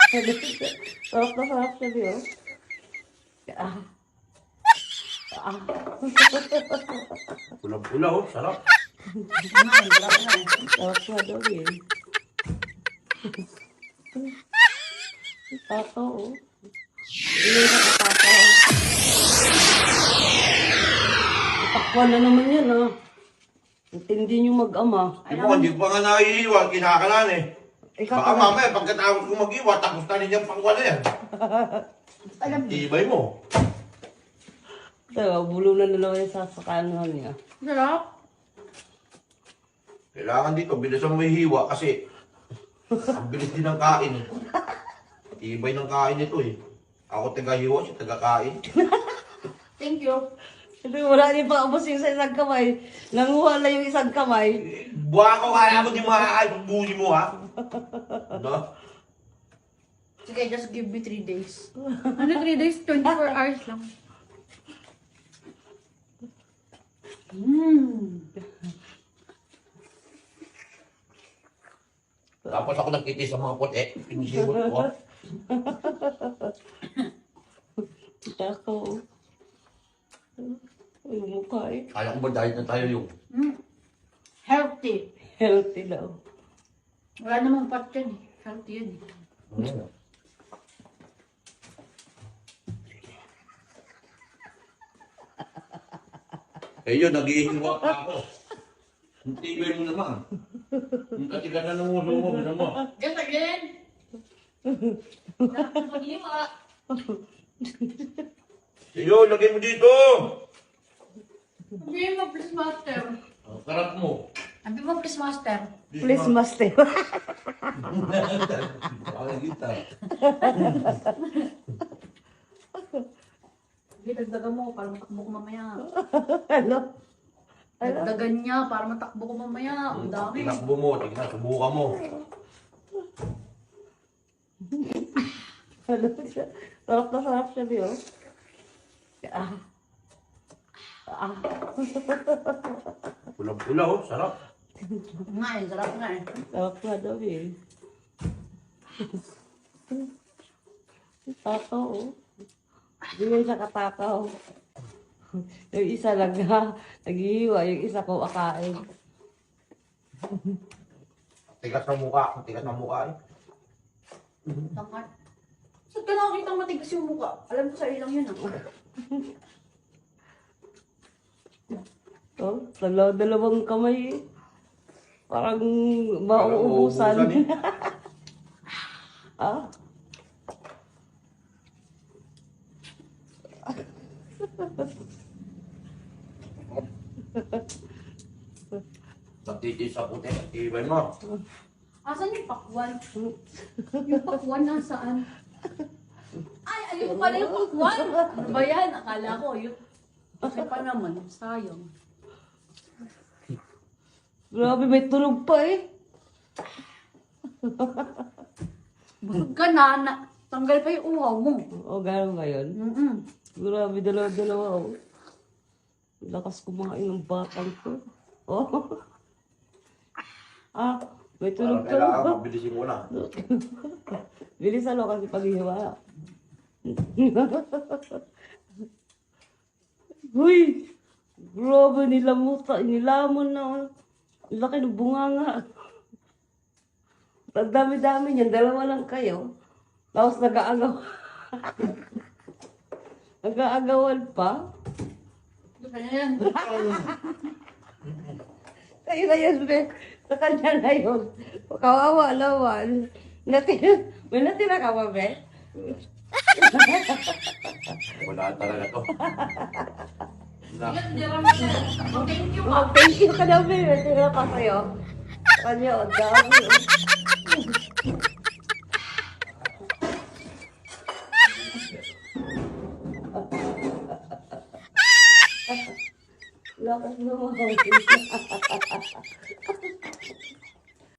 Sarap na sarap siya, Bi, oh. Ah. Ah. Pulang-pula, oh. Sarap. Sarap nga daw, eh. Tataw, oh. Hindi na katataw. Takwan na naman yan, ah. Intindi niyo mag-ama. Di mo, hindi pa nga naiiwan. Kinakalan eh. Ikaw Baka pa mamaya, pagkatapos ko mag-iwa, tapos na rin yung pangwala yan. Ibay mo. Diba, bulunan na naman yung sasakanuhan niya. Sarap. Kailangan dito, bilisan mo hiwa kasi ang bilis din ng kain eh. Ibay ng kain ito eh. Ako taga-hiwa, siya taga-kain. Thank you. Hindi, wala niya pa ubos yung sa isang kamay. Nanguha na yung isang kamay. Buha ko kaya mo di makakain ang buhi mo ha. Ano? Sige, just give me 3 days. Ano 3 days? 24 hours lang. Tapos ako nagkiti sa mga puti. Pinisibot ko. Takaw. Yung mukha eh. Kaya ko ba dahil na tayo yung... Healthy. Healthy daw. Wala namang fat yan eh. Healthy yan eh. Eh yun, nag-ihiwa pa ako. Ang tibay mo naman. Ang katigan na ng uso mo, gusto mo. Just again. Mag-iwa. Iyo, lagay mo dito. Sabihin mo, please master. Ang sarap mo. Sabihin mo, please master. Please, master. Bakit kita? Sige, dagdagan mo para matakbo ko mamaya. Ano? Dagdagan niya para matakbo ko mamaya. Ang dami. Tinakbo mo, tignan, subukan mo. Ano siya? Sarap na sarap siya, Bi, oh. Ah. Ah. Pulang-pula, oh, sarap. Nga eh, sarap nga eh. Sarap nga daw, eh. Takaw, oh. Hindi yan siya katakaw. Yung isa lang ha, naghihiwa, yung isa ko akain. Tigas ng mukha, tigas ng mukha eh. Tangkat. Saan ka nakakita matigas yung mukha? Alam ko sa ilang yun ah. Oh, dalawang kamay eh. Parang Parang mauubusan. mauubusan eh. Ah? Nagtitis sa puti, ibay mo. Asan yung pakwan? Yung pakwan nasaan? Ay, ayun pala yung pakwan! Ano ba yan? Akala ko yun. Kasi pa naman, sayang. Grabe, may tulog pa eh. Busog ka na. Tanggal pa yung uhaw mo. O, gano'n ba yun? Grabe, dalawa-dalawa oh. Lakas kumain ng batang ko. Oh. Ah, may Parang tulog ka. kailangan mabilisin mo na. Bilisan mo kasi paghihiwa. Uy! Grabe, nilamon na. Oh. Laki ng bunganga. Ang dami-dami niyan, dalawa lang kayo. Tapos nag-aagaw. Nag-aagawan pa. Ito kanya yan. Sa'yo na yun, be. Sa kanya na yun. Kawawa naman. May natira ka ba, be? Wala talaga to. Hindi ka naman. Thank you Oh, thank you ka na, be. May natira pa sa'yo. Sa kanya, o dami. Lakas naman.